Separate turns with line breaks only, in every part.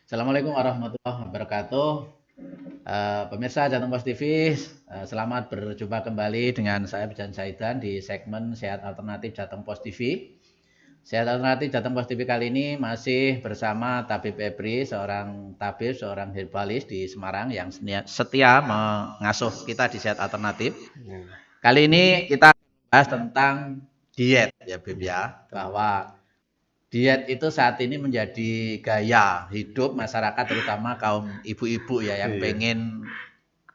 Assalamualaikum warahmatullahi wabarakatuh. Pemirsa Jantung Pos TV, selamat berjumpa kembali dengan saya Bijan Saidan di segmen Sehat Alternatif Jateng Pos TV. Sehat Alternatif Jateng Pos TV kali ini masih bersama Tabib Ebri, seorang tabib, seorang herbalis di Semarang yang setia mengasuh kita di Sehat Alternatif. Kali ini kita bahas tentang diet ya Bib ya, bahwa diet itu saat ini menjadi gaya hidup masyarakat terutama kaum ibu-ibu ya yang pengen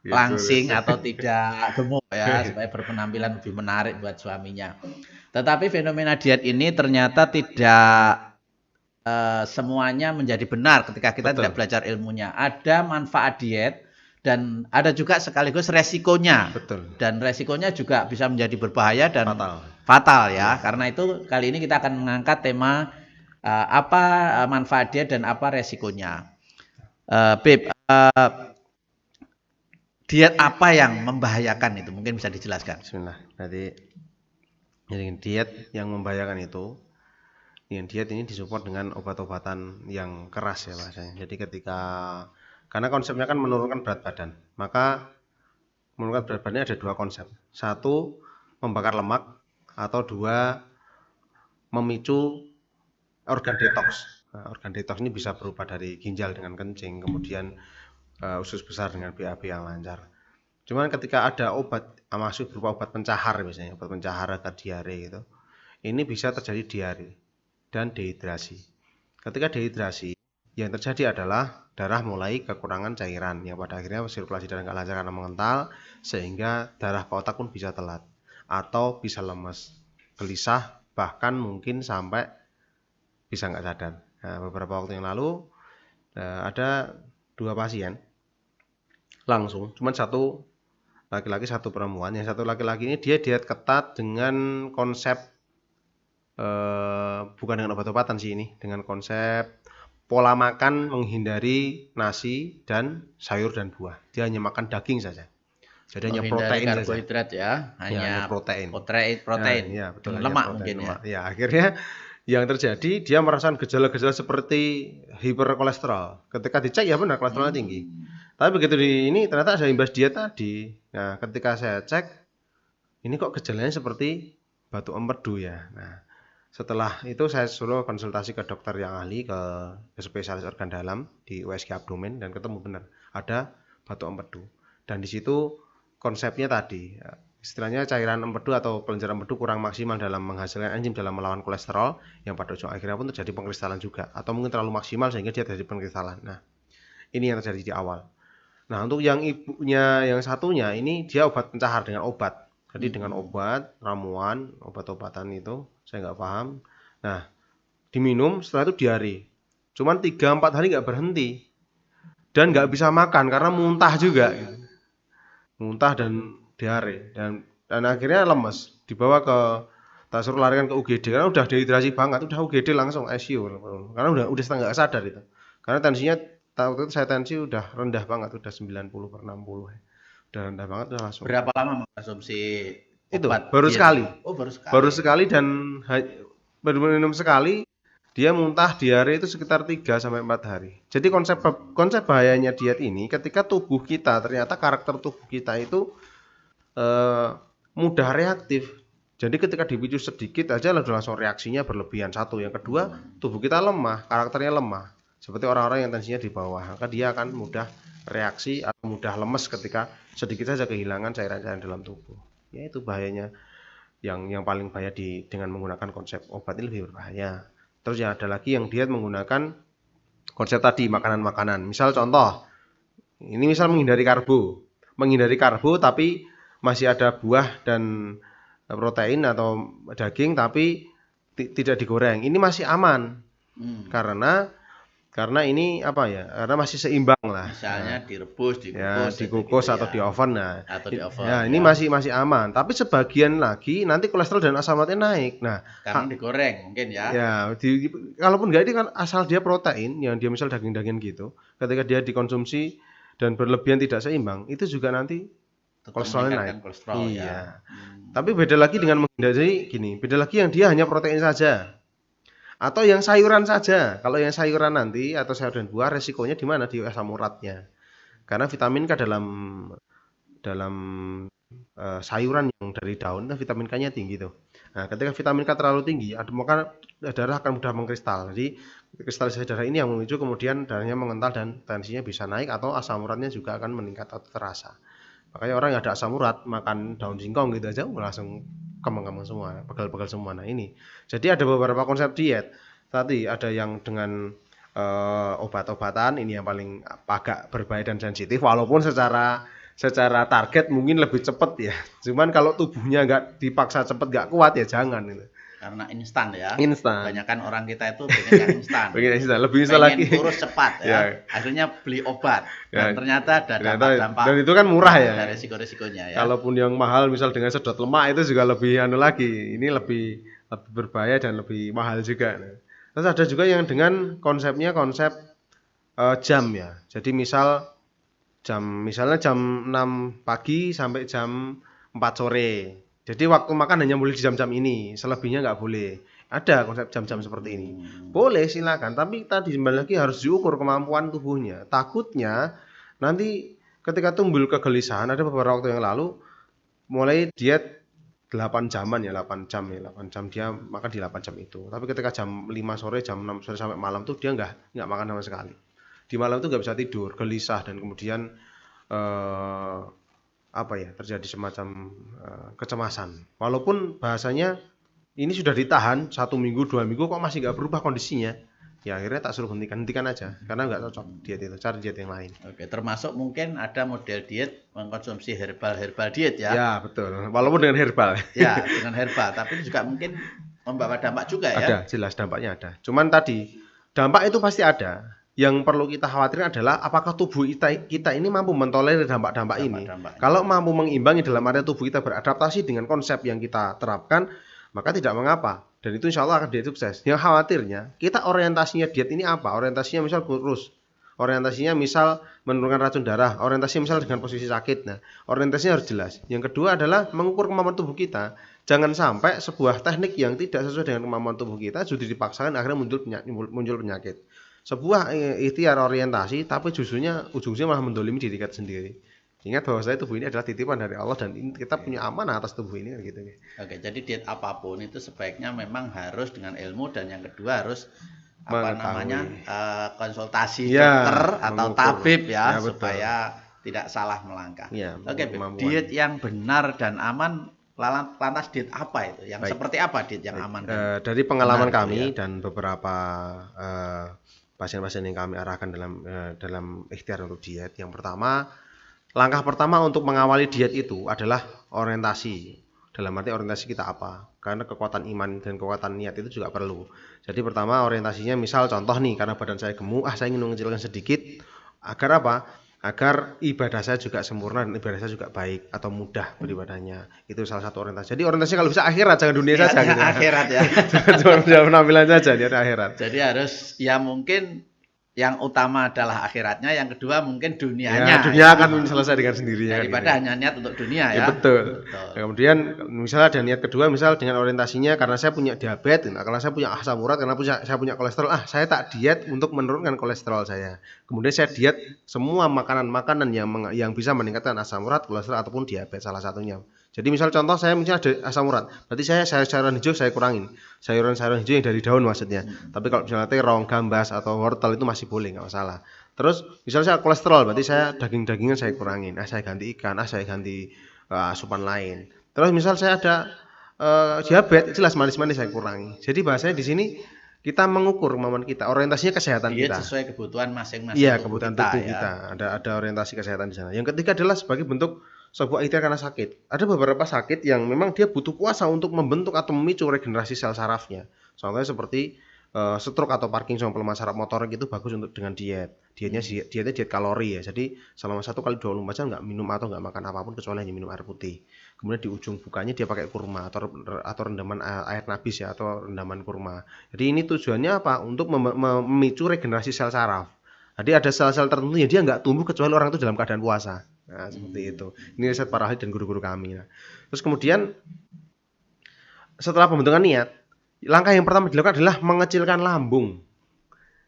langsing atau tidak gemuk ya supaya berpenampilan lebih menarik buat suaminya. Tetapi fenomena diet ini ternyata tidak semuanya menjadi benar ketika kita tidak belajar ilmunya. Ada manfaat diet dan ada juga sekaligus resikonya. Dan resikonya juga bisa menjadi berbahaya dan fatal ya. Karena itu kali ini kita akan mengangkat tema apa manfaat diet dan apa resikonya. Beb, diet apa yang membahayakan itu? Mungkin bisa dijelaskan.
Bismillah. Jadi diet yang membahayakan itu, diet ini disupport dengan obat-obatan yang keras ya bahasanya. Jadi karena konsepnya kan menurunkan berat badan, maka menurunkan berat badannya ada dua konsep. Satu, membakar lemak, atau dua, memicu organ detox. Nah, organ detox ini bisa berupa dari ginjal dengan kencing, kemudian usus besar dengan BAB yang lancar. Cuman ketika ada obat, masuk berupa obat pencahar misalnya, obat pencahar agar diare gitu, ini bisa terjadi diare dan dehidrasi. Ketika dehidrasi, yang terjadi adalah darah mulai kekurangan cairan, yang pada akhirnya sirkulasi darah nggak lancar karena mengental, sehingga darah ke otak pun bisa telat atau bisa lemes, gelisah, bahkan mungkin sampai bisa nggak sadar. Nah, beberapa waktu yang lalu ada dua pasien langsung, cuma satu laki-laki satu perempuan. Yang satu laki-laki ini dia diet ketat dengan konsep bukan dengan obat-obatan sih ini, dengan konsep pola makan menghindari nasi dan sayur dan buah. Dia hanya makan daging saja. Jadi hanya protein
karbohidrat ya, hanya
protein.
Protein.
Ya, betul,
lemak
protein,
mungkin
lemak. Ya, akhirnya yang terjadi dia merasakan gejala-gejala seperti hiperkolesterol. Ketika dicek ya benar kolesterolnya tinggi. Tapi begitu ini ternyata ada imbas diet tadi. Nah, ketika saya cek, ini kok gejalanya seperti batu empedu ya. Nah, setelah itu saya suruh konsultasi ke dokter yang ahli, ke spesialis organ dalam di USG abdomen, dan ketemu benar ada batu empedu. Dan di situ konsepnya tadi, istilahnya cairan empedu atau kelenjar empedu kurang maksimal dalam menghasilkan enzim dalam melawan kolesterol, yang pada ujung akhirnya pun terjadi pengkristalan juga, atau mungkin terlalu maksimal sehingga dia terjadi pengkristalan. Nah, ini yang terjadi di awal. Nah, untuk yang ibunya yang satunya ini dia obat pencahar dengan obat. Jadi dengan obat, ramuan, obat-obatan itu saya nggak paham. Nah, diminum setelah itu diare. Cuman 3-4 hari nggak berhenti. Dan nggak bisa makan karena muntah juga. Muntah dan diare. Dan akhirnya lemes. Dibawa tak suruh larikan ke UGD karena udah dehidrasi banget. Udah UGD langsung ICU. Karena udah setengah nggak sadar itu. Karena tensinya waktu itu saya tensi udah rendah banget, udah 90/60. Udah rendah banget, udah langsung.
Berapa lama mengkonsumsi
obat? Itu baru sekali. Baru sekali dan baru minum sekali, dia muntah diare itu sekitar 3-4 hari. Jadi konsep bahayanya diet ini ketika tubuh kita, ternyata karakter tubuh kita itu mudah reaktif. Jadi ketika dipicu sedikit aja langsung reaksinya berlebihan. Satu, yang kedua, tubuh kita lemah, karakternya lemah. Seperti orang-orang yang tensinya di bawah, maka dia akan mudah reaksi atau mudah lemes ketika sedikit saja kehilangan cairan-cairan dalam tubuh. Ya, itu bahayanya. Yang paling bahaya dengan menggunakan konsep obat ini lebih berbahaya. Terus yang ada lagi yang diet menggunakan konsep tadi, makanan-makanan. Misal contoh, ini misal menghindari karbo tapi masih ada buah dan protein atau daging tapi tidak digoreng. Ini masih aman. Karena ini apa ya? Karena masih seimbang lah.
Misalnya direbus,
dikukus atau di oven.
Atau di oven.
Ya, ini masih aman. Tapi sebagian lagi nanti kolesterol dan asam uratnya naik. Nah,
karena digoreng mungkin ya.
Ya, kalaupun enggak, ini kan asal dia protein, yang dia misal daging-daging gitu. Ketika dia dikonsumsi dan berlebihan tidak seimbang, itu juga nanti kolesterolnya naik. Iya.
Ya.
Tapi beda lagi dengan menghindari gini. Beda lagi yang dia hanya protein saja. Atau yang sayuran saja. Kalau yang sayuran nanti atau sayur dan buah resikonya di mana? Di asam uratnya. Karena vitamin K dalam sayuran yang dari daun itu vitamin K-nya tinggi tuh. Nah, ketika vitamin K terlalu tinggi, maka darah akan mudah mengkristal. Jadi kristalisasi darah ini yang memicu kemudian darahnya mengental dan tensinya bisa naik atau asam uratnya juga akan meningkat atau terasa. Makanya orang yang ada asam urat makan daun singkong gitu aja langsung kembang-kembang semua, pegal-pegal semua. Nah ini, jadi ada beberapa konsep diet. Tadi ada yang dengan obat-obatan, ini yang paling agak berbahaya dan sensitif. Walaupun secara target mungkin lebih cepat ya. Cuman kalau tubuhnya nggak dipaksa cepat nggak kuat ya jangan gitu.
Karena instan ya.
Instan.
Kebanyakan orang kita itu pengen yang instan.
Pengen instan, lebih instan lagi.
Kurus cepat ya. Akhirnya beli obat dan ternyata ada dampak-dampak.
Dan itu kan murah ya.
Ada resiko-resikonya ya.
Kalaupun yang mahal misal dengan sedot lemak itu juga lebih lagi. Ini lebih berbahaya dan lebih mahal juga. Terus ada juga yang dengan konsep jam ya. Jadi misalnya jam 6 pagi sampai jam 4 sore. Jadi waktu makan hanya boleh di jam-jam ini, selebihnya nggak boleh. Ada konsep jam-jam seperti ini. Boleh silakan, tapi tadi kembali lagi harus diukur kemampuan tubuhnya. Takutnya nanti ketika timbul kegelisahan, ada beberapa waktu yang lalu mulai diet 8 jam dia makan di 8 jam itu. Tapi ketika jam 5 sore, jam 6 sore sampai malam tuh dia nggak makan sama sekali. Di malam tuh nggak bisa tidur, gelisah dan kemudian terjadi semacam kecemasan. Walaupun bahasanya ini sudah ditahan 1 minggu 2 minggu kok masih nggak berubah kondisinya. Ya akhirnya tak suruh hentikan aja karena nggak cocok diet itu, cari diet yang lain.
Oke, termasuk mungkin ada model diet mengkonsumsi herbal diet ya.
Ya betul, walaupun dengan herbal.
Ya dengan herbal, tapi juga mungkin membawa dampak juga ya.
Ada, jelas dampaknya ada. Cuman tadi dampak itu pasti ada. Yang perlu kita khawatirkan adalah apakah tubuh kita ini mampu mentolerir dampak-dampak ini. Kalau mampu mengimbangi dalam area tubuh kita beradaptasi dengan konsep yang kita terapkan, maka tidak mengapa. Dan itu insya Allah akan diet sukses. Yang khawatirnya, kita orientasinya diet ini apa? Orientasinya misal kurus. Orientasinya misal menurunkan racun darah. Orientasinya misal dengan posisi sakit. Nah, orientasinya harus jelas. Yang kedua adalah mengukur kemampuan tubuh kita. Jangan sampai sebuah teknik yang tidak sesuai dengan kemampuan tubuh kita sudah dipaksakan akhirnya muncul penyakit. Sebuah ikhtiar orientasi tapi ujungnya malah mendolimi diri kita sendiri. Ingat bahwa tubuh ini adalah titipan dari Allah dan kita punya amanah atas tubuh ini gitu.
Oke, jadi diet apapun itu sebaiknya memang harus dengan ilmu dan yang kedua harus konsultasi dokter atau tabib ya supaya tidak salah melangkah.
Ya,
oke, diet yang benar dan aman lantas diet apa itu? Yang seperti apa diet yang aman?
Dari pengalaman kami dan beberapa pasien-pasien yang kami arahkan dalam ikhtiar untuk diet. Yang pertama, langkah pertama untuk mengawali diet itu adalah orientasi. Dalam arti orientasi kita apa? Karena kekuatan iman dan kekuatan niat itu juga perlu. Jadi pertama orientasinya misal contoh nih, karena badan saya gemuk, saya ingin mengecilkan sedikit. Agar apa? Agar ibadah saya juga sempurna dan ibadah saya juga baik atau mudah beribadahnya. Itu salah satu orientasi. Jadi orientasinya kalau bisa akhirat, jangan dunia saja. Gitu.
Akhirat ya.
Cuma penampilan saja, dia ada akhirat.
Jadi harus ya mungkin yang utama adalah akhiratnya, yang kedua mungkin dunianya.
Ya, dunia akan selesai dengan sendirinya.
Daripada hanya niat untuk dunia ya.
Betul. Kemudian misalnya ada niat kedua, misal dengan orientasinya karena saya punya diabetes, karena saya punya asam urat, karena saya punya kolesterol, saya tak diet untuk menurunkan kolesterol saya. Kemudian saya diet semua makanan-makanan yang bisa meningkatkan asam urat, kolesterol ataupun diabetes salah satunya. Jadi misal contoh saya misalnya ada asam urat, berarti saya sayuran hijau saya kurangin. Sayuran hijau yang dari daun maksudnya. Tapi kalau misalnya terong, gambas atau wortel itu masih boleh, nggak masalah. Terus misalnya saya kolesterol, berarti saya daging-dagingan saya kurangin. Saya ganti ikan, saya ganti asupan lain. Terus misal saya ada diabetes, jelas manis-manis saya kurangi. Jadi bahasanya di sini kita mengukur kemampuan kita, orientasinya kesehatan kita.
Sesuai kebutuhan masing-masing.
Iya, kebutuhan tubuh kita. Ada orientasi kesehatan di sana. Yang ketiga adalah sebagai bentuk sebuah ikhtiar karena sakit. Ada beberapa sakit yang memang dia butuh puasa untuk membentuk atau memicu regenerasi sel sarafnya. Contohnya seperti stroke atau Parkinson, pelemahan saraf motorik itu bagus untuk dengan diet. Dietnya diet kalori ya. Jadi selama 1 kali 24 jam nggak minum atau nggak makan apapun kecuali hanya minum air putih. Kemudian di ujung bukanya dia pakai kurma atau rendaman air nabis ya atau rendaman kurma. Jadi ini tujuannya apa? Untuk memicu regenerasi sel saraf. Jadi ada sel-sel tertentu yang dia nggak tumbuh kecuali orang itu dalam keadaan puasa. Nah, seperti itu. Ini riset para ahli dan guru-guru kami. Terus kemudian setelah pembentukan niat, langkah yang pertama dilakukan adalah mengecilkan lambung.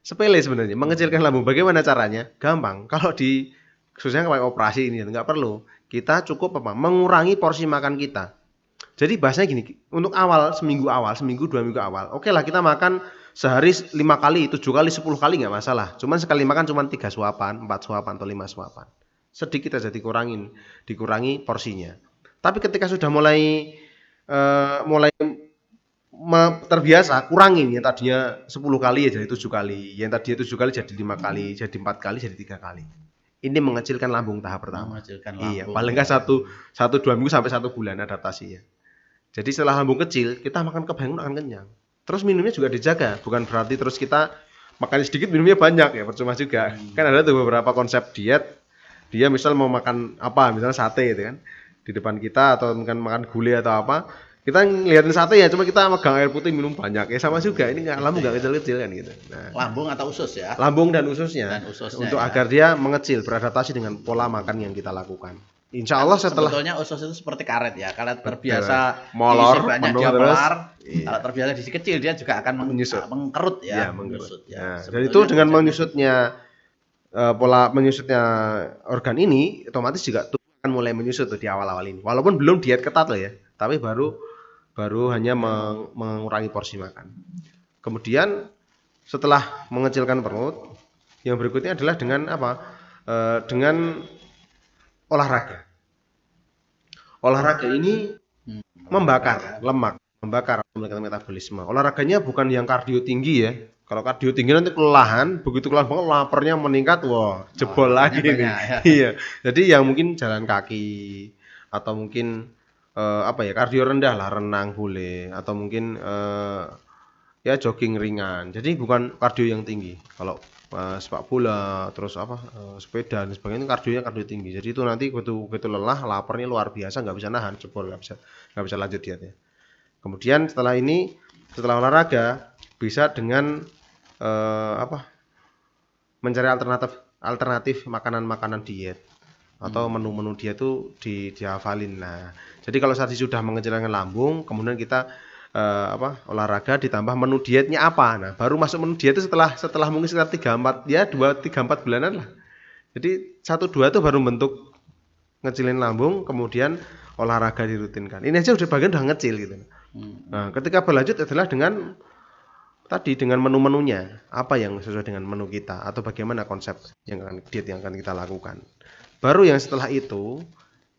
Sepele sebenarnya, mengecilkan lambung. Bagaimana caranya? Gampang. Kalau di khususnya kayak operasi ini nggak perlu. Kita cukup apa? Mengurangi porsi makan kita. Jadi bahasanya gini, untuk seminggu 2 minggu awal, oke lah kita makan sehari 5 kali, 7 kali, 10 kali nggak masalah. Cuman sekali makan cuman 3 suapan, 4 suapan atau 5 suapan. Sedikit aja dikurangi porsinya. Tapi ketika sudah mulai terbiasa, kurangin yang tadinya 10 kali ya jadi 7 kali, yang tadinya 7 kali jadi 5 kali, jadi 4 kali, jadi 3 kali. Ini mengecilkan lambung tahap pertama. Iya, paling nggak 1-2 minggu sampai 1 bulan adaptasi ya. Jadi setelah lambung kecil, kita makan kebanyakan akan kenyang. Terus minumnya juga dijaga, bukan berarti terus kita makan sedikit minumnya banyak ya, percuma juga. Kan ada tuh beberapa konsep diet, dia misal mau makan apa, misalnya sate gitu kan, di depan kita atau mungkin makan gulai atau apa, kita ngeliatin sate ya, cuma kita megang air putih minum banyak ya sama juga. Ini lambung nggak kecil-kecil kan gitu. Nah,
lambung atau usus ya?
Lambung dan ususnya untuk agar dia mengecil, beradaptasi dengan pola makan yang kita lakukan. Insya Allah setelah
sebetulnya usus itu seperti karet ya, kalau terbiasa
molor,
banyak dia melar, kalau terbiasa diisi kecil dia juga akan mengkerut ya,
menyusut. Ya. Dan itu dengan menyusutnya pola menyusutnya organ ini, otomatis juga tubuh akan mulai menyusut tuh di awal-awal ini. Walaupun belum diet ketat loh ya, tapi baru hanya mengurangi porsi makan. Kemudian setelah mengecilkan perut, yang berikutnya adalah dengan apa? Dengan olahraga. Olahraga ini membakar lemak, membakar metabolisme. Olahraganya bukan yang kardio tinggi ya. Kalau kardio tinggi nanti kelelahan, begitu kelelahan banget laparnya meningkat, wah jebol lagi nih. Ya. Iya. Jadi yang mungkin jalan kaki atau mungkin kardio rendah lah, renang boleh atau mungkin ya jogging ringan. Jadi bukan kardio yang tinggi. Kalau sepak bola, terus sepeda dan sebagainya itu kardio tinggi. Jadi itu nanti begitu lelah, laparnya luar biasa, nggak bisa nahan, jebol, nggak bisa lanjut dietnya. Kemudian setelah olahraga bisa dengan mencari alternatif makanan diet atau menu-menu diet itu dihafalin. Nah, jadi kalau tadi sudah mengecilkan lambung, kemudian kita olahraga ditambah menu dietnya apa. Nah, baru masuk menu diet itu setelah mungkin sekitar 3-4 bulanan lah. Jadi 1-2 itu baru bentuk ngecilin lambung, kemudian olahraga dirutinkan. Ini aja udah bagian udah ngecil gitu. Nah, ketika berlanjut adalah dengan menu-menunya, apa yang sesuai dengan menu kita atau bagaimana konsep diet yang akan kita lakukan. Baru yang setelah itu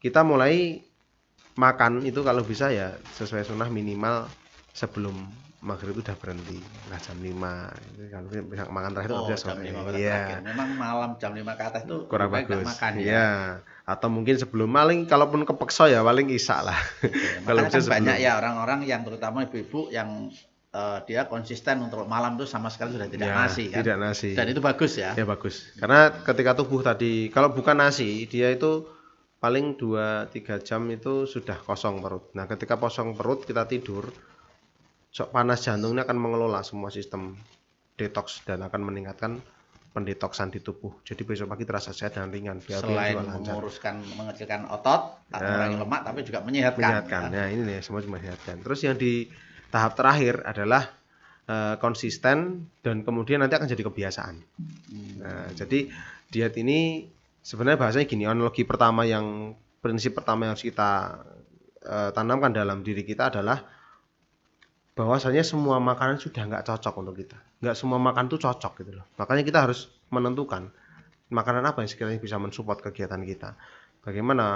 kita mulai makan itu kalau bisa ya sesuai sunnah minimal sebelum maghrib itu udah berhenti, nah jam 5 kalau bisa makan terakhir itu udah sore. Iya.
Memang malam jam 5 ke atas itu
kurang bagus.
Makan,
ya. Atau mungkin sebelum maling, kalaupun kepeksa ya paling isya lah.
Kalau bisa kan banyak ya orang-orang yang terutama ibu-ibu yang dia konsisten untuk malam itu sama sekali sudah tidak nasi kan.
Tidak nasi.
Dan itu bagus ya.
Ya bagus. Karena ketika tubuh tadi kalau bukan nasi, dia itu paling 2-3 jam itu sudah kosong perut. Nah, ketika kosong perut kita tidur, panas jantungnya akan mengelola semua sistem detox dan akan meningkatkan pendetoksan di tubuh. Jadi besok pagi terasa sehat dan ringan.
Selain mengecilkan otot, mengurangi lemak, tapi juga menyehatkan.
Nah, ini nih semua menyehatkan. Terus yang di tahap terakhir adalah konsisten dan kemudian nanti akan jadi kebiasaan. Nah, jadi diet ini sebenarnya bahasanya gini, prinsip pertama yang harus kita tanamkan dalam diri kita adalah bahwasanya semua makanan sudah nggak cocok untuk kita. Nggak semua makan tuh cocok gitu loh. Makanya kita harus menentukan makanan apa yang sekiranya bisa mensupport kegiatan kita. Bagaimana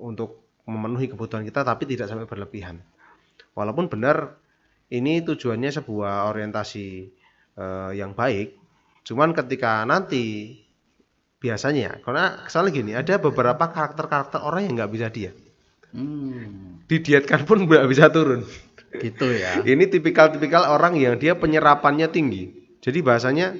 untuk memenuhi kebutuhan kita tapi tidak sampai berlebihan. Walaupun benar ini tujuannya sebuah orientasi yang baik, cuman ketika nanti biasanya, karena misalnya gini, ada beberapa karakter orang yang nggak bisa diet. Didietkan pun nggak bisa turun.
Gitu ya.
Ini tipikal orang yang dia penyerapannya tinggi. Jadi bahasanya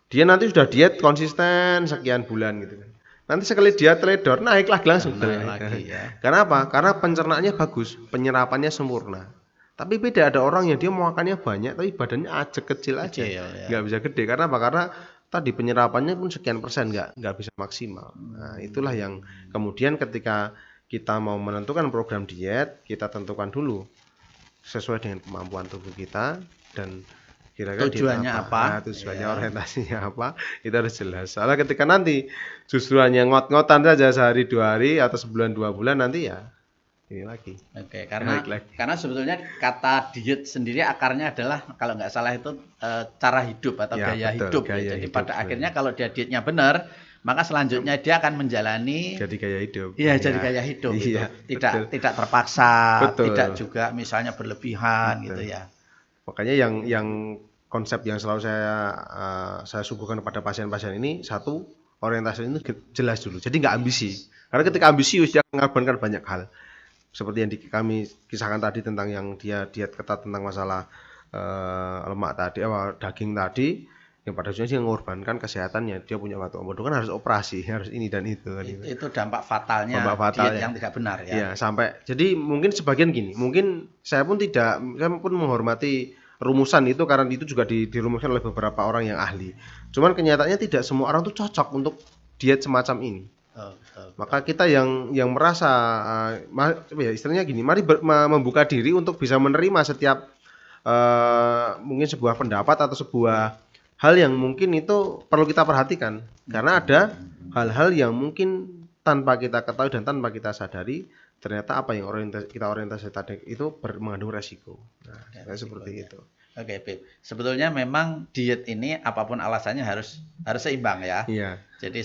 dia nanti sudah diet konsisten sekian bulan gitu kan. Nanti sekali dia teledor naik langsung
lagi ya.
Karena apa? Karena pencernaannya bagus, penyerapannya sempurna. Tapi beda ada orang yang dia makannya banyak tapi badannya kecil aja. Nggak bisa gede. Karena apa? Karena tadi penyerapannya pun sekian persen nggak bisa maksimal. Nah, itulah yang kemudian ketika kita mau menentukan program diet, kita tentukan dulu sesuai dengan kemampuan tubuh kita dan kira-kira
Tujuannya apa?
Nah, tujuannya orientasinya apa, itu harus jelas. Soalnya ketika nanti justru hanya ngot-ngotan saja sehari 2 hari atau sebulan 2 bulan, nanti ya ini lagi.
Oke, karena sebetulnya kata diet sendiri akarnya adalah kalau nggak salah itu cara hidup atau
Ya,
gaya
betul,
hidup.
gaya
Jadi
hidup,
pada
betul.
akhirnya kalau dia dietnya benar, maka selanjutnya dia akan menjalani
Jadi gaya hidup.
iya jadi gaya hidup gitu.
Iya, betul.
Tidak terpaksa,
Betul.
tidak juga misalnya berlebihan
Betul.
gitu ya.
Makanya yang konsep yang selalu saya suguhkan kepada pasien-pasien ini, satu, orientasi ini jelas dulu. Jadi nggak ambisi. Karena ketika ambisius dia mengorbankan banyak hal. Seperti yang kami kisahkan tadi tentang yang dia diet ketat tentang masalah lemak tadi, daging tadi, yang pada ujungnya dia mengorbankan kesehatannya. Dia punya batu empedu kan harus operasi, harus ini dan itu kan.
Itu dampak fatalnya diet yang tidak benar ya.
Iya, sampai jadi mungkin sebagian gini, mungkin saya pun menghormati rumusan itu karena itu juga dirumuskan oleh beberapa orang yang ahli. Cuman kenyataannya tidak semua orang tuh cocok untuk diet semacam ini. Maka kita yang merasa istilahnya gini, mari membuka diri untuk bisa menerima setiap mungkin sebuah pendapat atau sebuah hal yang mungkin itu perlu kita perhatikan, karena ada hal-hal yang mungkin tanpa kita ketahui dan tanpa kita sadari ternyata apa yang kita orientasi tadi itu mengandung resiko. Nah, seperti itu.
Oke, Bib. Sebetulnya memang diet ini apapun alasannya harus seimbang ya.
Iya.
Jadi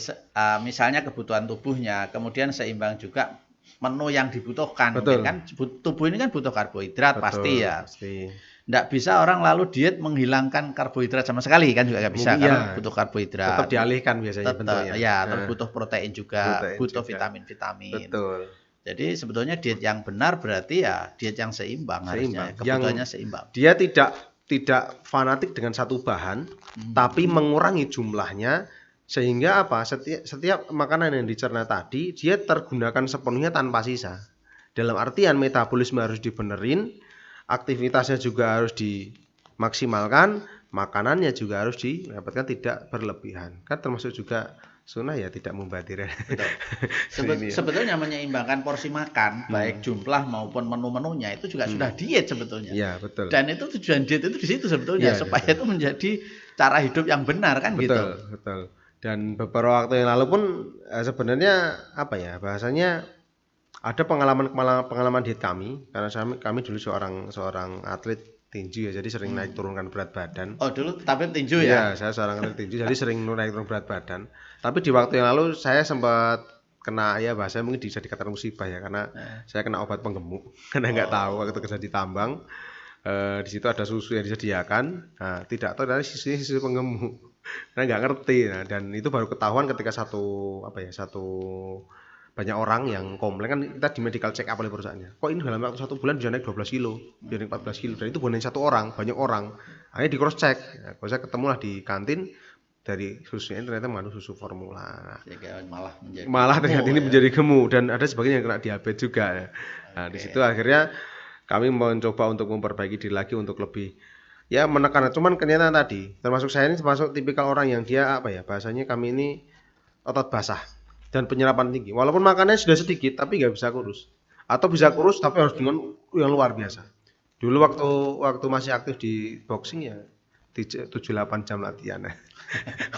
misalnya kebutuhan tubuhnya, kemudian seimbang juga menu yang dibutuhkan.
Betul.
Mungkin kan tubuh ini kan butuh karbohidrat.
Betul,
pasti ya.
Pasti.
Nggak bisa orang lalu diet menghilangkan karbohidrat sama sekali kan juga nggak bisa karena butuh karbohidrat.
Tetap dialihkan biasanya bentuknya.
Ya, terus butuh protein juga, butuh
juga.
vitamin-vitamin.
Betul.
Jadi sebetulnya diet yang benar berarti ya diet yang seimbang. Harusnya kebutuhannya seimbang.
Dia tidak fanatik dengan satu bahan, tapi mengurangi jumlahnya sehingga apa? Setiap makanan yang dicerna tadi dia tergunakan sepenuhnya tanpa sisa. Dalam artian metabolisme harus dibenerin, aktivitasnya juga harus dimaksimalkan, makanannya juga harus didapatkan tidak berlebihan. Kan termasuk juga sunnah ya tidak mubadzir.
Sebetulnya menyeimbangkan porsi makan baik jumlah maupun menu-menunya itu juga sudah diet sebetulnya.
Iya, betul.
Dan itu tujuan diet itu di situ sebetulnya supaya itu menjadi cara hidup yang benar kan gitu.
Betul. Dan beberapa waktu yang lalu pun sebenarnya apa ya bahasanya ada pengalaman diet kami karena kami dulu seorang atlet tinju ya, jadi sering naik turunkan berat badan.
Oh, dulu tabib tinju ya?
Iya, saya seorang atlet tinju, jadi sering naik turun berat badan. Tapi di waktu yang lalu saya sempat kena ya bahasa mungkin bisa dikatakan musibah ya, karena saya kena obat penggemuk karena nggak tahu waktu kerja di tambang. Di situ ada susu yang disediakan, nah, tidak tahu dari susu penggemuk, karena nggak ngerti. Nah, dan itu baru ketahuan ketika satu banyak orang yang komplain kan kita di medical check up oleh perusahaannya. Kok ini dalam waktu 1 bulan bisa naik 12 kilo, bisa naik 14 kilo. Dan itu bukan hanya satu orang, banyak orang. Akhirnya di cross check. Nah, kalau saya ketemulah di kantin dari susunya ternyata mengandung susu formula. Nah, malah ternyata ini menjadi gemu dan ada sebagian yang kena diabetes juga. Nah, di situ akhirnya kami mencoba untuk memperbaiki diri lagi untuk lebih ya menekan. Cuman kenyataan tadi, termasuk saya ini termasuk tipikal orang yang dia bahasanya kami ini otot basah dan penyerapan tinggi. Walaupun makannya sudah sedikit tapi nggak bisa kurus. Atau bisa kurus tapi harus dengan yang luar biasa. Dulu waktu masih aktif di boxing ya 7-8 jam latihan.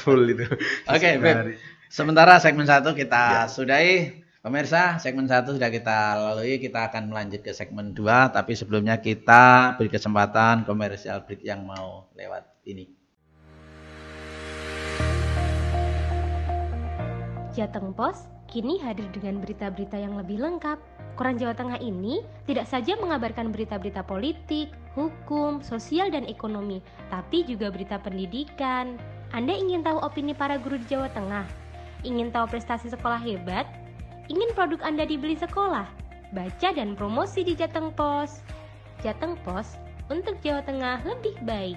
Full itu.
Oke, baik. Sementara segmen 1 kita sudahi. Pemirsa, segmen 1 sudah kita lalui, kita akan melanjut ke segmen 2, tapi sebelumnya kita beri kesempatan komersial break yang mau lewat ini.
Jateng Pos kini hadir dengan berita-berita yang lebih lengkap. Koran Jawa Tengah ini tidak saja mengabarkan berita-berita politik, hukum, sosial, dan ekonomi, tapi juga berita pendidikan. Anda ingin tahu opini para guru di Jawa Tengah? Ingin tahu prestasi sekolah hebat? Ingin produk Anda dibeli sekolah? Baca dan promosi di Jateng Pos. Jateng Pos, untuk Jawa Tengah lebih baik.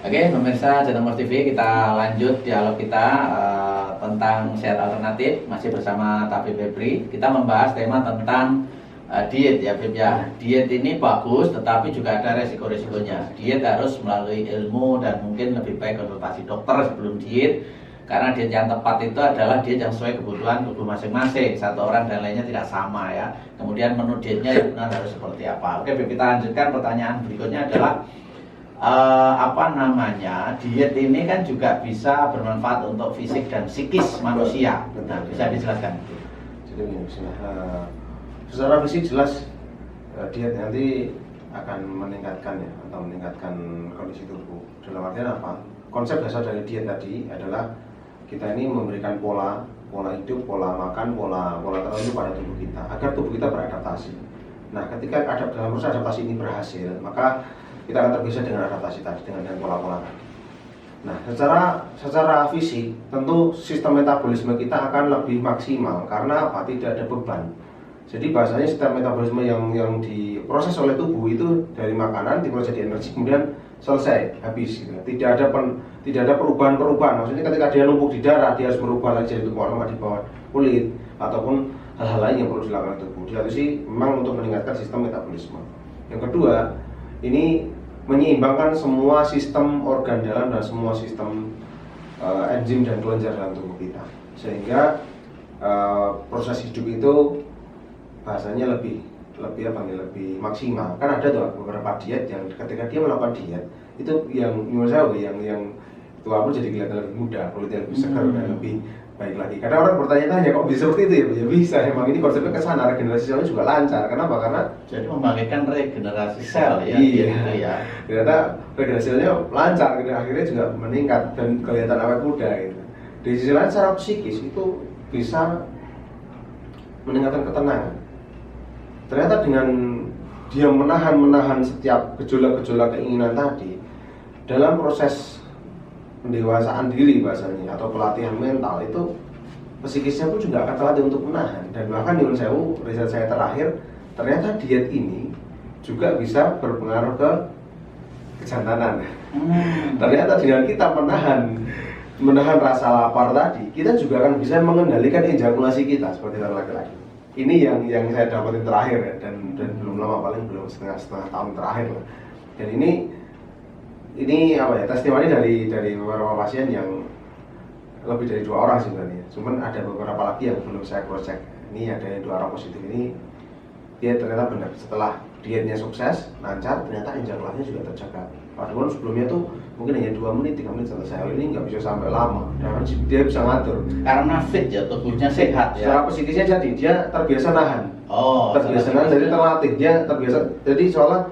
Oke, pemirsa Jateng Pos TV, kita lanjut dialog kita tentang sehat alternatif masih bersama Tabib Febri. Kita membahas tema tentang diet ya, Beb ya. Diet ini bagus, tetapi juga ada resiko-resikonya. Diet harus melalui ilmu dan mungkin lebih baik konsultasi dokter sebelum diet. Karena diet yang tepat itu adalah diet yang sesuai kebutuhan tubuh masing-masing. Satu orang dan lainnya tidak sama ya. Kemudian menu dietnya yang benar harus seperti apa. Oke, Beb, kita lanjutkan. Pertanyaan berikutnya adalah diet ini kan juga bisa bermanfaat untuk fisik dan psikis manusia. Nah, bisa dijelaskan?
Jadi secara fisik jelas diet nanti akan meningkatkan ya, atau meningkatkan kondisi tubuh. Dalam artian apa? Konsep dasar dari diet tadi adalah kita ini memberikan pola hidup, pola makan, pola tertentu pada tubuh kita agar tubuh kita beradaptasi. Nah, ketika dalam proses adaptasi ini berhasil, maka kita akan terbiasa dengan adaptasi tadi, dengan pola-pola tadi. Nah, secara fisik tentu sistem metabolisme kita akan lebih maksimal karena apa? Tidak ada beban. Jadi bahasanya sistem metabolisme yang diproses oleh tubuh itu dari makanan diproses jadi energi kemudian selesai habis gitu. Tidak ada perubahan. Maksudnya ketika dia numpuk di darah dia harus merubah lagi jadi tubuh lemak di bawah kulit ataupun hal-hal lain yang perlu dilakukan tubuh. Itu sih memang untuk meningkatkan sistem metabolisme. Yang kedua, ini menyeimbangkan semua sistem organ dalam dan semua sistem enzim dan kelenjar dalam tubuh kita, sehingga proses hidup itu bahasanya lebih maksimal. Kan ada tuh beberapa diet yang ketika dia melakukan diet itu yang menurut saya yang tua pun jadi kelihatan lebih muda, kulitnya lebih segar dan lebih baik lagi. Karena orang bertanya-tanya kok bisa seperti itu ya? Ya bisa, emang ini konsepnya ke sana, regenerasi selnya juga lancar. Kenapa? Karena
jadi membangkitkan regenerasi sel ya.
Iya.
Gitu ya.
Ternyata regenerasi selnya lancar, akhirnya juga meningkat dan kelihatan awet muda gitu. Di sisi lain secara psikis itu bisa meningkatkan ketenangan. Ternyata dengan dia menahan setiap gejolak-gejolak keinginan tadi dalam proses pendewasaan diri bahasanya atau pelatihan mental itu psikisnya pun juga akan terlatih untuk menahan. Dan bahkan nyuwun sewu, riset saya terakhir ternyata diet ini juga bisa berpengaruh ke kejantanan. Ternyata dengan kita menahan rasa lapar tadi, kita juga akan bisa mengendalikan ejakulasi kita seperti laki-laki. Ini yang saya dapatin terakhir ya, dan belum lama, paling belum setengah tahun terakhir lah. Dan ini apa ya, testimoni dari beberapa pasien yang lebih dari 2 orang sebenarnya. Cuman ada beberapa lagi yang belum saya cross check. Ini ada yang 2 orang positif ini, dia ternyata benar setelah dietnya sukses, lancar, ternyata ejakulasinya juga terjaga. Padahal sebelumnya tuh mungkin hanya 2 menit, 3 menit selesai. Ini nggak bisa sampai lama, dan dia bisa ngatur.
Karena fit ya, tubuhnya sehat ya.
Secara psikisnya jadi dia terbiasa nahan. Terbiasa nahan, jadi terlatih. Dia terbiasa. Jadi soalnya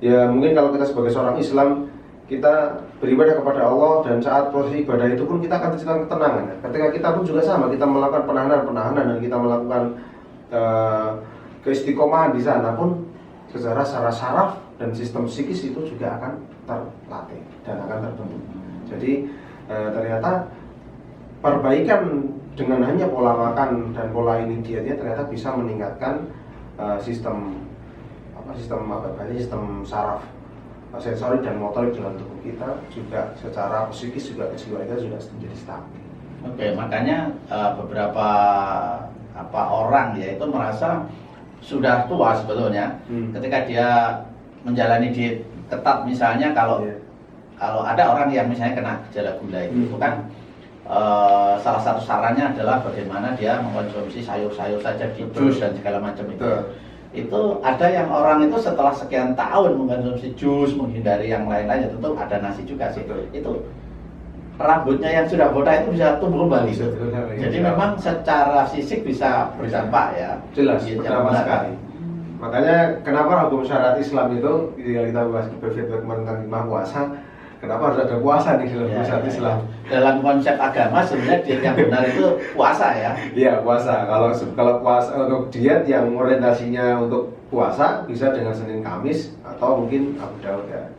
ya mungkin kalau kita sebagai seorang Islam, kita beribadah kepada Allah dan saat proses ibadah itu pun kita akan merasakan ketenangan. Ketika kita pun juga sama, kita melakukan penahanan dan kita melakukan keistiqomahan di sana pun secara saraf dan sistem psikis itu juga akan terlatih dan akan terbentuk. Jadi ternyata perbaikan dengan hanya pola makan dan pola ini dietnya ternyata bisa meningkatkan sistem saraf, sensori dan motorik dalam tubuh kita, juga secara psikis juga kejiwaan kita juga menjadi stabil.
Oke, makanya beberapa orang ya itu merasa sudah tua sebetulnya ketika dia menjalani diet ketat. Misalnya kalau ada orang yang misalnya kena gejala gula itu kan salah satu sarannya adalah bagaimana dia mengkonsumsi sayur-sayur saja di jus dan segala macam itu. Itu ada yang orang itu setelah sekian tahun mengkonsumsi jus, menghindari yang lain-lain, ya tentu ada nasi juga sih. Itu rambutnya yang sudah botak itu bisa tumbuh kembali. Jadi memang secara fisik bisa berdampak ya.
Jelas, berdampak sekali. Makanya kenapa hukum syariat Islam itu kita bahas di PVT tentang 5 puasa, kenapa harus ada puasa di dalam syariat Islam?
Dalam konsep agama sebenarnya diet yang benar itu puasa ya.
Iya, puasa. Kalau puasa untuk diet yang orientasinya untuk puasa bisa dengan Senin Kamis atau mungkin Abu Daud ya.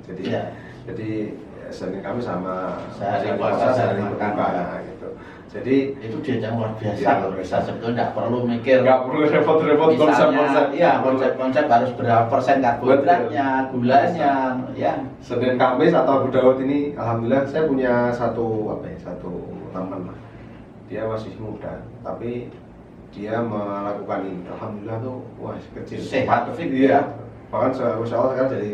Jadi Senin Kamis sama
Sehari puasa,
sehari
sehari
berbuka
makan.
nah, gitu. Jadi
itu diajak luar biasa
Iya.
kalau bisa sebetulnya nggak perlu mikir
nggak perlu repot-repot konsep-konsep.
iya konsep harus berapa persen karbohidratnya, gulanya, ya.
Senin Kamis atau Abu Daud ini, alhamdulillah saya punya satu teman lah. Dia masih muda, tapi dia melakukan ini. Alhamdulillah tuh, wah kecil.
Sehat, fit,
iya.
ya.
Bahkan Masya Allah sekarang jadi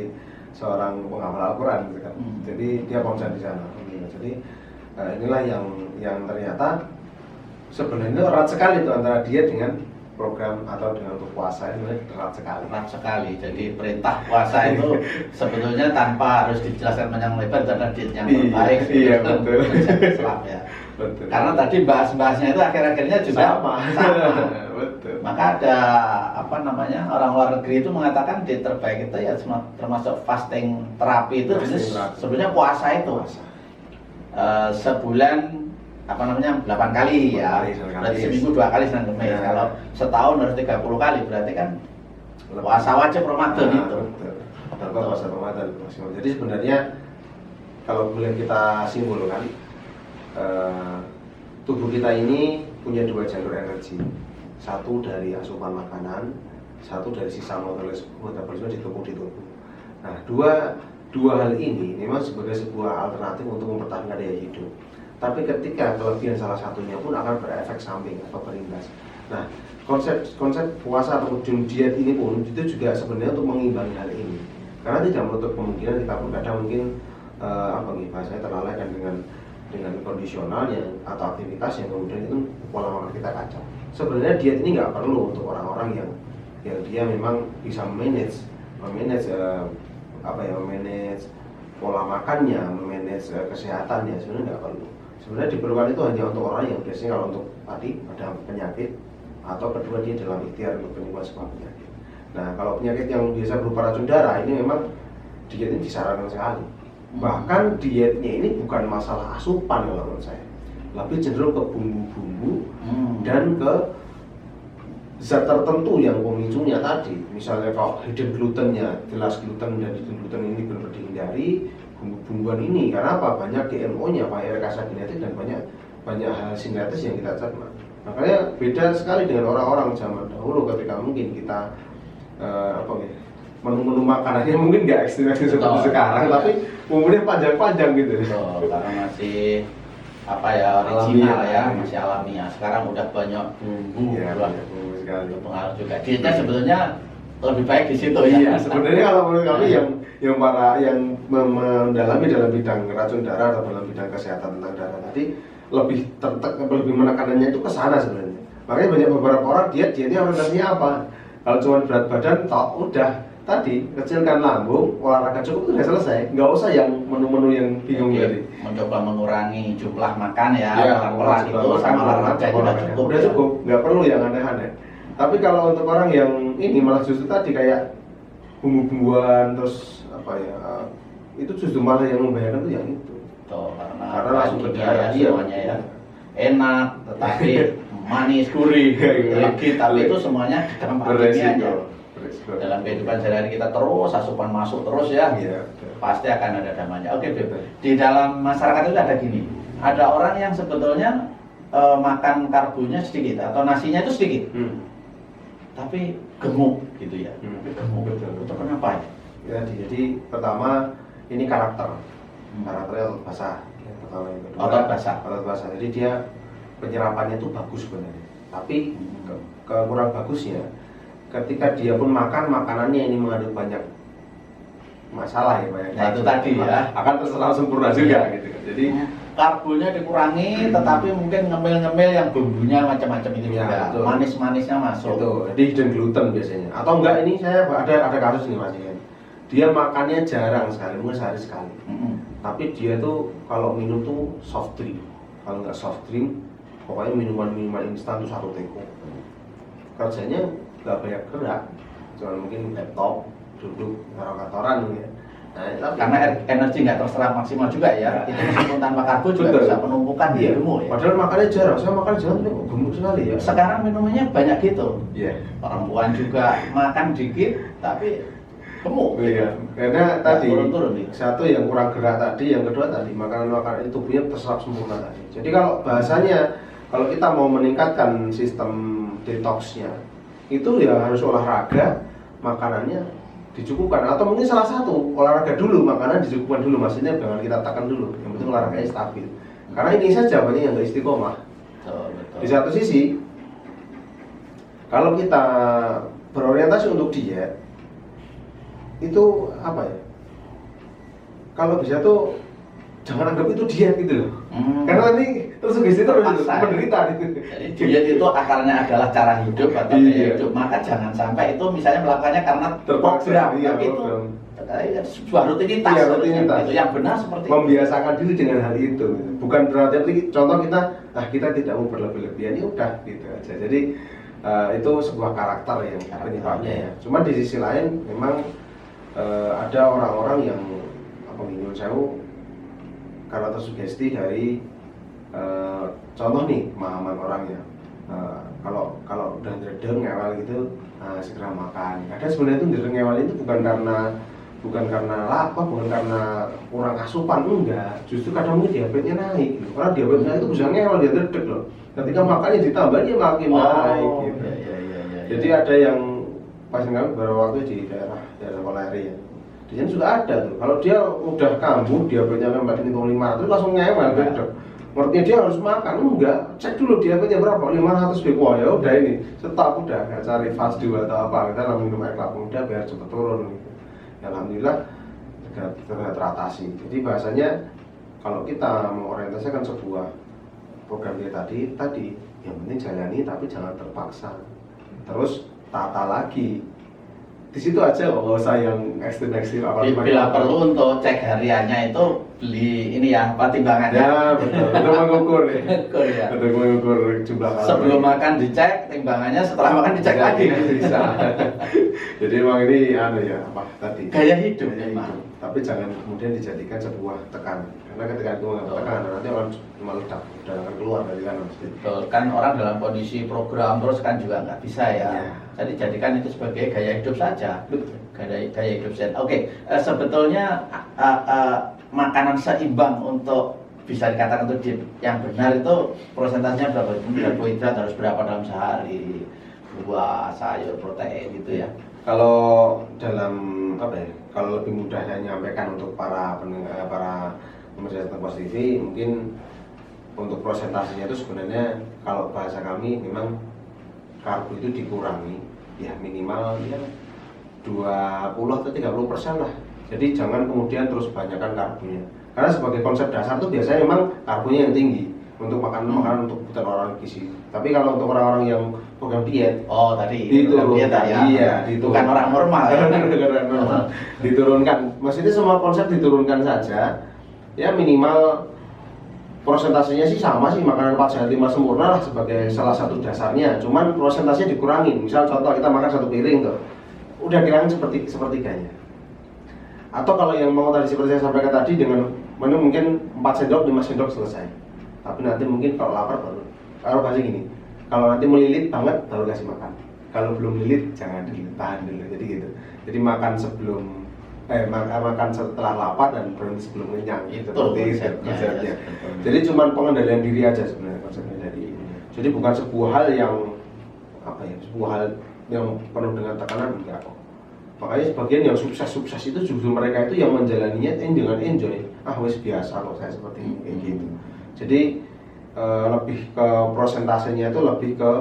seorang penghafal Al-Quran gitu kan. Jadi dia konsen di sana. Jadi inilah yang ternyata sebenarnya erat sekali tuh antara dia dengan program atau dengan untuk puasa ini erat sekali.
Erat sekali. Jadi perintah puasa itu sebetulnya tanpa harus dijelaskan panjang lebar karena diet yang terbaik.
Iya betul.
Islam ya.
Betul.
Karena tadi bahas-bahasnya itu akhir-akhirnya juga
sama. Betul.
Maka ada orang luar negeri itu mengatakan diet terbaik itu ya termasuk fasting terapi itu sebenarnya puasa itu. Sebulan 8 kali ya. Berarti seminggu 2 kali Senin Kamis. Kalau setahun harus 30 kali berarti kan puasa wajib Ramadan itu.
Tanpa puasa Ramadan maksimal. Jadi sebenarnya kalau boleh kita simpulkan tubuh kita ini punya 2 jalur energi. Satu dari asupan makanan, satu dari sisa metabolisme di tubuh. Nah, dua hal ini memang sebagai sebuah alternatif untuk mempertahankan daya hidup. Tapi ketika kelebihan salah satunya pun akan berefek samping atau berimbas. Nah, konsep puasa atau diet ini pun itu juga sebenarnya untuk mengimbangi hal ini. Karena tidak menutup kemungkinan kita pun kadang mungkin bahasanya terlalaikan dengan kondisionalnya atau aktivitas yang kemudian itu pola makan kita kacau. Sebenarnya diet ini nggak perlu untuk orang-orang yang dia memang bisa memanage pola makannya, memanage kesehatannya. Sebenarnya nggak perlu. Sebenarnya diperlukan itu hanya untuk orang yang biasanya kalau untuk tadi ada penyakit atau kedua dia dalam ikhtiar untuk penyembuhan sebuah penyakit. Nah, kalau penyakit yang biasa berupa racun darah ini memang diet ini disarankan sekali. Bahkan dietnya ini bukan masalah asupan kalau menurut saya, lebih cenderung ke bumbu-bumbu dan ke zat tertentu yang pemicunya tadi. Misalnya kalau hidden glutennya, jelas gluten dan hidden gluten ini benar dihindari. Bumbu-bumbuan ini karena apa? Banyak GMO-nya, banyak rekayasa genetik dan banyak hal sintetis yang kita cerna. Makanya beda sekali dengan orang-orang zaman dahulu ketika mungkin kita menu-menu makanannya mungkin nggak ekstrim seperti sekarang, tapi umurnya panjang-panjang gitu.
Betul, karena masih original ya, masih alamiah. Sekarang udah banyak bumbu,
bumbu sekali.
Pengaruh juga. Dietnya sebetulnya lebih baik di situ ya.
Iya, sebenarnya kalau menurut kami yang mendalami dalam bidang racun darah atau dalam bidang kesehatan tentang darah tadi lebih menekanannya itu ke sana sebenarnya. Makanya banyak beberapa orang dietnya orientasinya apa? Kalau cuma berat badan, udah tadi kecilkan lambung, olahraga cukup udah selesai. Nggak usah yang menu-menu yang bingung tadi.
Mencoba mengurangi jumlah makan ya, pelan-pelan itu sama olahraga udah cukup.
Udah cukup, nggak perlu yang aneh-aneh. Tapi kalau untuk orang yang ini malah justru tadi kayak bumbu-bumbuan terus itu justru malah yang membahayakan itu yang itu.
Tuh,
karena langsung berdarah
semuanya ya. Enak, tetapi manis, gurih, legit, tapi itu semuanya dampak kimianya. Dalam kehidupan sehari-hari kita terus asupan masuk terus ya, pasti akan ada dampaknya. Oke, di dalam masyarakat itu ada gini, ada orang yang sebetulnya makan karbonya sedikit atau nasinya itu sedikit, tapi gemuk gitu ya. Gemuk itu kenapa ya?
Jadi pertama ini karakternya otot basah.
Otot basah.
Jadi dia penyerapannya itu bagus sebenarnya. Tapi kurang bagusnya ketika dia pun makanannya ini mengandung banyak masalah ya, banyak.
Nah, itu tadi ya
akan terserah sempurna juga gitu. Jadi
karbonya dikurangi, tetapi mungkin ngemil-ngemil yang bumbunya macam-macam itu juga. Manis-manisnya masuk.
Itu jadi hidden gluten biasanya. Atau enggak, ini saya ada kasus nih Mas Ian. Dia makannya jarang sekali, mungkin sehari sekali. Tapi dia tuh kalau minum tuh soft drink. Kalau nggak soft drink, pokoknya minuman instan tuh 1 teko. Kerjanya nggak banyak gerak, cuma mungkin laptop, duduk, kantoran ya. Nah,
karena energi nggak terserap maksimal juga ya. Itu meskipun tanpa karbo juga bisa penumpukan di ilmu ya.
Padahal makannya jarang, saya makan jarang tuh gemuk sekali ya.
Sekarang minumnya banyak gitu.
Perempuan
juga makan dikit, tapi Gemuk.
Iya, karena tadi
turun-turun nih.
satu yang kurang gerak tadi, yang kedua tadi makanan-makanan itu tubuhnya terserap sempurna tadi. Jadi kalau bahasanya kalau kita mau meningkatkan sistem detoxnya, itu ya harus olahraga, makanannya dicukupkan, atau mungkin salah satu olahraga dulu, makanan dicukupkan dulu, maksudnya jangan kita tekan dulu, yang penting olahraganya stabil. Karena ini saja banyak yang nggak istiqomah.
Betul.
Di satu sisi, kalau kita berorientasi untuk diet, itu apa ya? Kalau bisa tuh jangan anggap itu diet gitu loh. Karena nanti tersugesti terus menderita gitu.
Jadi diet itu akarnya adalah cara hidup atau gaya hidup. Maka jangan sampai itu misalnya melakukannya karena
terpaksa,
tapi itu sebuah rutinitas.
Iya, rutinitas.
Itu yang benar seperti
membiasakan diri dengan hal itu. Bukan berarti contoh kita tidak mau berlebih-lebihan, ya udah gitu aja. Jadi itu sebuah karakter yang penyebabnya ya. Cuma di sisi lain memang ada orang-orang yang menurut saya karena tersugesti dari contoh nih pemahaman orangnya, kalau udah ndredeg ngewel gitu segera makan. Kadang sebenarnya itu ndredeg ngewel itu bukan karena lapar, bukan karena kurang asupan, enggak, justru kadang mungkin diabetesnya naik gitu. Karena diabetesnya itu bisa ngewel, dia ndredeg loh, ketika makannya ditambah dia makin naik gitu.
Iya.
Jadi ada yang pasien kami beberapa waktu di daerah Koleri ya. Di sini juga ada tuh. Kalau dia udah kambuh, diabetesnya sampai hitung 500 langsung ngewel gitu. Ngertinya dia harus makan, enggak, cek dulu diabetesnya berapa, 500 BQ, ya udah ini stop, udah nggak cari fast food atau apa, kita minum air kelapa muda biar cepat turun gitu. Ya, alhamdulillah teratasi. Jadi bahasanya kalau kita mengorientasikan sebuah program dia tadi yang penting jalani tapi jangan terpaksa. Terus tata lagi di situ aja kok, nggak usah yang ekstrim
bila perlu untuk cek hariannya itu beli ini ya timbangannya
ya, betul untuk mengukur
ya.
Untuk mengukur jumlah kalori
sebelum makan dicek timbangannya, setelah makan dicek lagi
bisa. Jadi memang ini
gaya hidup memang,
tapi jangan kemudian dijadikan sebuah tekanan, karena ketika itu menganggap tekanan nanti orang cuma ledak dan akan keluar dari kanan.
Betul, kan orang dalam kondisi program terus kan juga nggak bisa ya. Jadi jadikan itu sebagai gaya hidup saja.
Betul.
Gaya hidup sehat. Oke, sebetulnya makanan seimbang untuk bisa dikatakan untuk diet yang benar itu prosentasenya berapa? Karbohidrat harus berapa dalam sehari? Buah, sayur, protein gitu ya.
Kalau dalam kalau lebih mudahnya nyampaikan untuk para pemirsa Tempoes TV, mungkin untuk prosentasenya itu sebenarnya kalau bahasa kami memang karbo itu dikurangi ya minimal ya 20 atau 30% lah. Jadi jangan kemudian terus banyakkan karbonya. Karena sebagai konsep dasar tuh biasanya memang karbonya yang tinggi untuk makanan untuk kebutuhan orang gizi. Tapi kalau untuk orang-orang yang program diet,
tadi
diturunkan,
ya.
Iya,
bukan orang normal ya.
Diturunkan. Maksudnya semua konsep diturunkan saja. Ya minimal prosentasenya sih sama sih, makanan 4 sehat 5 sempurna lah sebagai salah satu dasarnya. Cuman prosentasenya dikurangin. Misal contoh kita makan 1 piring tuh, udah kirangin sepertiganya. Atau kalau yang mau tadi seperti saya sampaikan tadi dengan menu mungkin 4 sendok 5 sendok selesai. Tapi nanti mungkin kalau lapar baru. Kalau bahasa gini, kalau nanti melilit banget baru kasih makan. Kalau belum lilit jangan dulu, tahan dulu. Jadi gitu. Jadi makan makan setelah lapar dan berhenti sebelum kenyang.
Itu
konsepnya. Jadi cuma pengendalian diri aja sebenarnya konsepnya dari ini. Jadi bukan sebuah hal yang sebuah hal yang penuh dengan tekanan, enggak kok. Makanya sebagian yang sukses itu justru mereka itu yang menjalaninya dengan enjoy. Wes biasa kok saya seperti ini kayak gitu. Jadi lebih ke prosentasenya itu lebih ke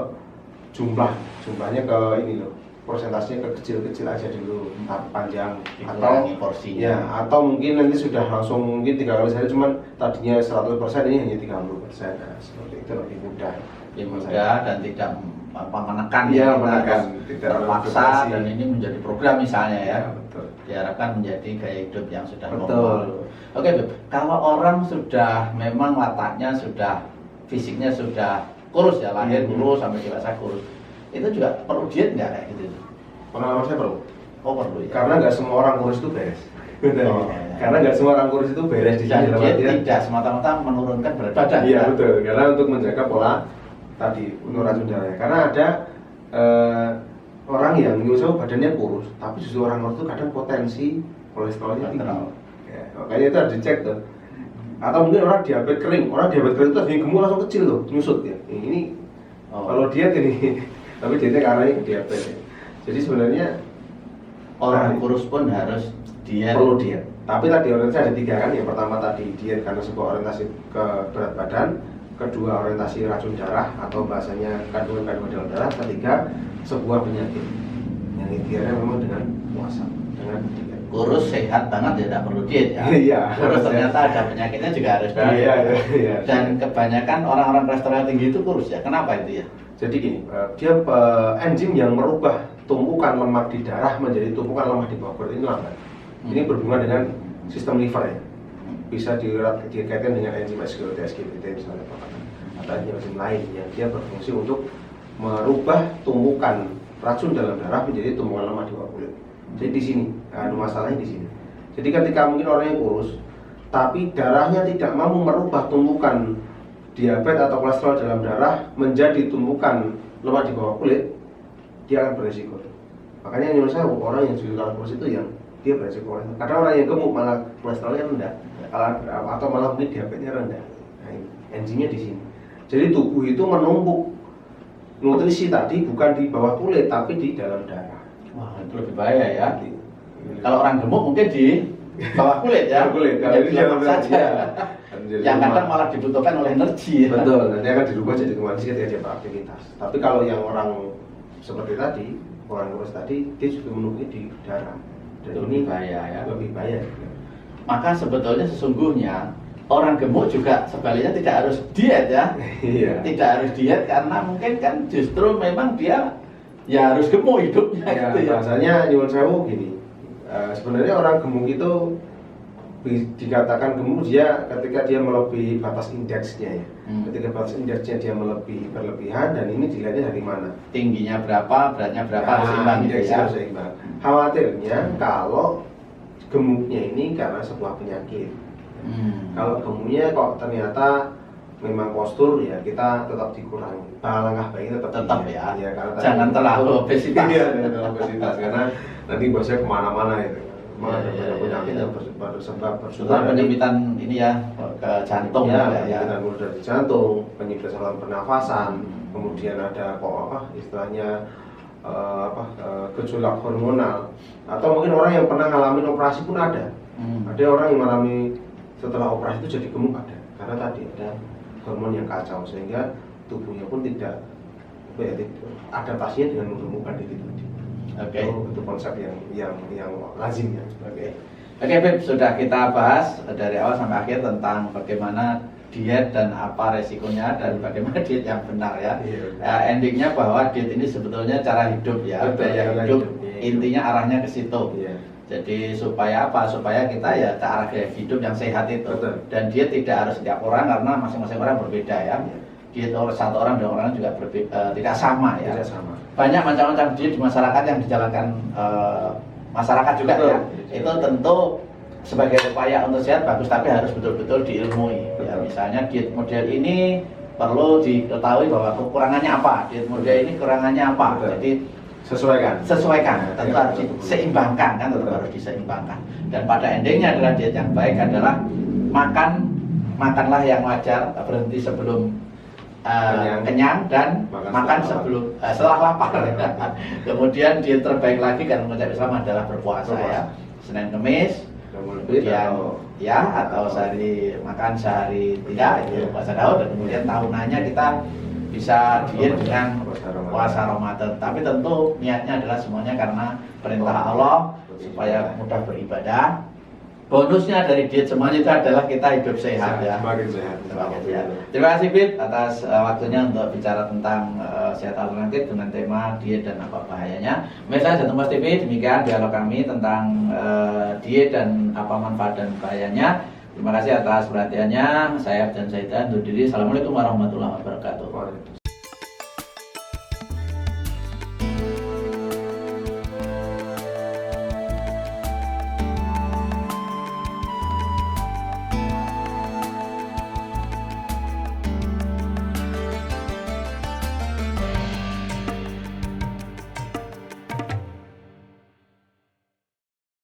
jumlahnya ke ini loh, prosentasenya ke kecil-kecil aja dulu, panjang atau
porsinya.
Ya, atau mungkin nanti sudah langsung mungkin 3 kali sehari, cuman tadinya 100% ini hanya 30%. Nah, seperti itu lebih mudah
dan tidak menekan,
tidak
terpaksa, dan ini menjadi program misalnya ya.
Betul.
Diharapkan menjadi gaya hidup yang sudah
betul.
Normal. Oke, kalau orang sudah memang wataknya sudah fisiknya sudah kurus ya, lahir kurus sampai dewasa kurus, itu juga perlu diet nggak kayak gitu?
Pengalaman saya perlu.
Perlu ya.
Karena nggak semua orang kurus itu beres. Karena nggak semua orang kurus itu beres di sini.
Tidak semata-mata menurunkan berat badan.
Iya betul. Karena untuk menjaga pola tadi untuk racun darahnya. Karena ada orang yang nyusul badannya kurus, tapi justru orang kurus itu kadang potensi kolesterolnya tinggi. Ya, makanya itu harus dicek tuh. Atau mungkin orang diabetes kering itu tadi gemuk langsung kecil tuh, nyusut ya. Ini kalau diet ini, tapi dietnya karena ini diabetes. Ya. Jadi sebenarnya
orang kurus pun harus diet.
Perlu diet. Tapi tadi orientasi ada 3 kan. Yang pertama tadi diet karena sebuah orientasi ke berat badan, kedua orientasi racun darah atau bahasanya kandungan dalam darah, ketiga sebuah penyakit. Yang idealnya memang dengan puasa, dengan diet.
Kurus sehat banget ya tidak perlu diet ya.
Iya.
Kurus ternyata ada penyakitnya juga harus diet.
Iya.
Dan kebanyakan orang-orang kolesterol tinggi itu kurus ya. Kenapa itu ya?
Jadi gini, dia enzim yang merubah tumpukan lemak di darah menjadi tumpukan lemak di bawah kulit ini lambat. Ini berhubungan dengan sistem liver ya. Bisa dikaitkan dengan enzim SGLT, SGPT misalnya atau enzim lain yang dia berfungsi untuk merubah tumpukan racun dalam darah menjadi tumpukan lemak di bawah kulit. Jadi di sini, masalahnya di sini. Jadi ketika mungkin orang yang kurus, tapi darahnya tidak mampu merubah tumpukan diabetes atau kolesterol dalam darah menjadi tumpukan lemak di bawah kulit, dia akan beresiko. Makanya menurut saya orang yang justru kurus itu yang dia beresiko. Kadang orang yang gemuk malah kolesterolnya rendah, atau malah mungkin diabetesnya rendah. Nah, enzimnya di sini. Jadi tubuh itu menumpuk nutrisi tadi bukan di bawah kulit tapi di dalam darah.
Wah, itu lebih bahaya ya. Kalau orang gemuk mungkin di bawah kulit ya.
Kulit,
kalau itu lemak saja. Yang kadang malah dibutuhkan oleh energi.
Betul, nanti akan dirubah jadi kondisi ketika dia beraktivitas. Tapi kalau yang orang seperti tadi, orang kurus tadi, dia juga menumpuk di darah. Dan
lebih bahaya ya.
Lebih bahaya.
Maka sebetulnya sesungguhnya orang gemuk juga sebaliknya tidak harus diet ya.
Iya.
Tidak harus diet karena mungkin kan justru memang dia ya harus gemuk hidupnya
Ya,
gitu ya.
bahasanya nyuwun sewu gini. Sebenarnya orang gemuk itu dikatakan gemuk dia ketika dia melebihi batas indeksnya ya. Ketika batas indeksnya dia berlebihan dan ini dilihatnya dari mana?
Tingginya berapa, beratnya berapa harus seimbang gitu
indeksnya
ya.
harus seimbang. Khawatirnya kalau gemuknya ini karena sebuah penyakit. Kalau gemuknya kok ternyata memang postur ya kita tetap dikurangi. Langkah baiknya tetap
ya.
Ya, karena
jangan terlalu obesitas.
Iya, terlalu obesitas karena nanti bosnya kemana-mana itu.
Iya.
Penyakit yang bersebab
Setelah penyempitan ini ya ke jantung
ya,
ya.
penyempitan mulut dari jantung, penyempitan saluran pernafasan, kemudian ada istilahnya gejolak hormonal, atau mungkin orang yang pernah ngalamin operasi pun ada. Ada orang yang mengalami setelah operasi itu jadi gemuk ada, karena tadi ada hormon yang kacau sehingga tubuhnya pun tidak adaptasinya dengan menemukan diri tadi.
Oke.
Itu konsep yang lazim ya.
Oke, Beb, sudah kita bahas dari awal sampai akhir tentang bagaimana diet dan apa resikonya dan bagaimana diet yang benar ya. Endingnya bahwa diet ini sebetulnya cara hidup ya, gaya hidup. Intinya arahnya ke situ. Jadi supaya apa? Supaya kita ya ke arah gaya hidup yang sehat itu. Dan diet tidak harus setiap orang karena masing-masing orang berbeda ya. Diet satu orang dan orang juga tidak sama ya.
Tidak sama.
Banyak macam-macam diet di masyarakat yang dijalankan masyarakat juga. Betul. Ya. Itu tentu sebagai upaya untuk sehat bagus, tapi harus betul-betul diilmui. Ya, misalnya diet model ini perlu diketahui bahwa kekurangannya apa, diet model ini kekurangannya apa.
Betul.
Jadi sesuaikan. Tentu harus diseimbangkan kan, tentu harus diseimbangkan. Dan pada endingnya adalah diet yang baik adalah makanlah yang wajar, berhenti sebelum kenyang dan makan sebelum setelah lapar. Kemudian diet terbaik lagi karena mengucap Islam adalah berpuasa ya. Senin Kamis, kemudian atau sehari makan sehari tidak itu puasa Daud, dan kemudian tahunannya kita bisa diet dengan puasa Ramadan. Tapi tentu niatnya adalah semuanya karena perintah Allah supaya mudah beribadah. Bonusnya dari diet semuanya itu adalah kita hidup sehat ya.
Semakin sehat.
Terima kasih Bib atas waktunya untuk bicara tentang sehat alternatif dengan tema diet dan apa bahayanya. Pemirsa Jantung Pos TV, demikian dialog kami tentang diet dan apa manfaat dan bahayanya. Terima kasih atas perhatiannya. Saya Abdan Saidan undur diri. Assalamualaikum warahmatullahi wabarakatuh.